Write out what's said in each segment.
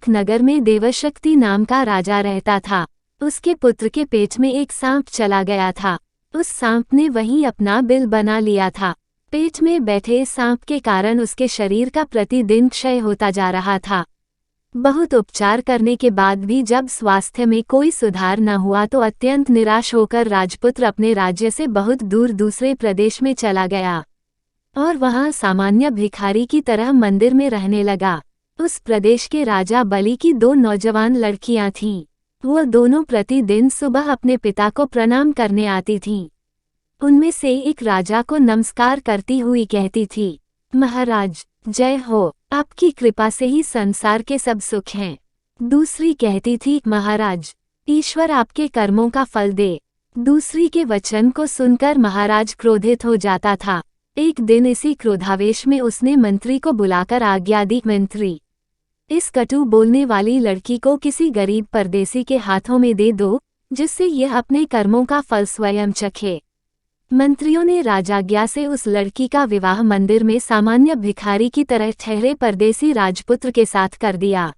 नगर में देवशक्ति नाम का राजा रहता था। उसके पुत्र के पेट में एक सांप चला गया था। उस सांप ने वहीं अपना बिल बना लिया था। पेट में बैठे सांप के कारण उसके शरीर का प्रतिदिन क्षय होता जा रहा था। बहुत उपचार करने के बाद भी जब स्वास्थ्य में कोई सुधार न हुआ तो अत्यंत निराश होकर राजपुत्र अपने राज्य से बहुत दूर दूसरे प्रदेश में चला गया और वहां सामान्य भिखारी की तरह मंदिर में रहने लगा। उस प्रदेश के राजा बलि की 2 नौजवान लड़कियां थीं। वह दोनों प्रतिदिन सुबह अपने पिता को प्रणाम करने आती थीं। उनमें से एक राजा को नमस्कार करती हुई कहती थी, महाराज जय हो, आपकी कृपा से ही संसार के सब सुख हैं। दूसरी कहती थी, महाराज ईश्वर आपके कर्मों का फल दे। दूसरी के वचन को सुनकर महाराज क्रोधित हो जाता था। एक दिन इसी क्रोधावेश में उसने मंत्री को बुलाकर आज्ञा दी, मंत्री इस कटु बोलने वाली लड़की को किसी गरीब परदेसी के हाथों में दे दो, जिससे यह अपने कर्मों का फल स्वयं चखे। मंत्रियों ने राजाज्ञा से उस लड़की का विवाह मंदिर में सामान्य भिखारी की तरह ठहरे परदेसी राजपुत्र के साथ कर दिया।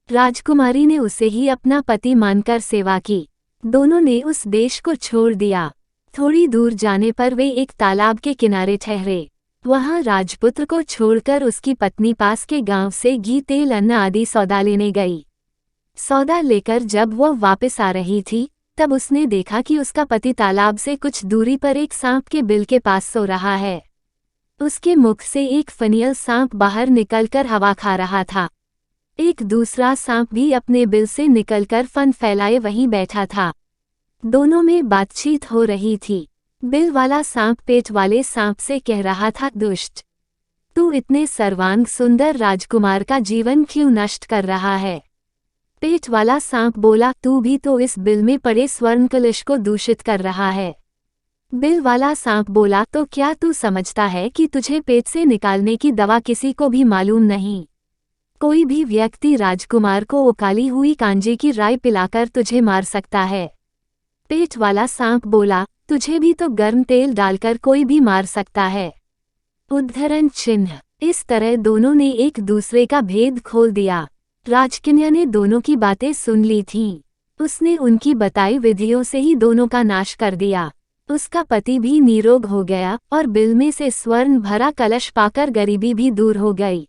राजकुमारी ने उसे ही अपना पति मानकर सेवा की। दोनों ने उस देश को छोड़ दिया। थोड़ी दूर जाने पर वे एक तालाब के किनारे ठहरे। वहां राजपुत्र को छोड़कर उसकी पत्नी पास के गांव से घी, तेल, अन्न आदि सौदा लेने गई। सौदा लेकर जब वह वापस आ रही थी तब उसने देखा कि उसका पति तालाब से कुछ दूरी पर एक सांप के बिल के पास सो रहा है। उसके मुख से एक फनियल सांप बाहर निकलकर हवा खा रहा था। एक दूसरा सांप भी अपने बिल से निकलकर फन फैलाए वहीं बैठा था। दोनों में बातचीत हो रही थी। बिल वाला सांप पेट वाले सांप से कह रहा था, दुष्ट, तू इतने सर्वांग सुंदर राजकुमार का जीवन क्यों नष्ट कर रहा है। पेट वाला सांप बोला, तू भी तो इस बिल में पड़े स्वर्ण कलश को दूषित कर रहा है। बिल वाला सांप बोला, तो क्या तू समझता है कि तुझे पेट से निकालने की दवा किसी को भी मालूम नहीं। कोई भी व्यक्ति राजकुमार को उकाली हुई कांजी की राई पिलाकर तुझे मार सकता है। पेट वाला सांप बोला, तुझे भी तो गर्म तेल डालकर कोई भी मार सकता है। उद्धरण चिन्ह। इस तरह दोनों ने एक दूसरे का भेद खोल दिया। राजकन्या ने दोनों की बातें सुन ली थीं। उसने उनकी बताई विधियों से ही दोनों का नाश कर दिया। उसका पति भी निरोग हो गया और बिल में से स्वर्ण भरा कलश पाकर गरीबी भी दूर हो गई।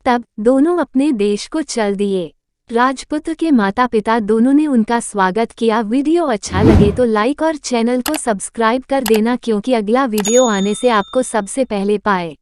तब दोनों अपने देश को चल दिए। राजपुत्र के माता पिता दोनों ने उनका स्वागत किया। वीडियो अच्छा लगे तो लाइक और चैनल को सब्सक्राइब कर देना, क्योंकि अगला वीडियो आने से आपको सबसे पहले पाए।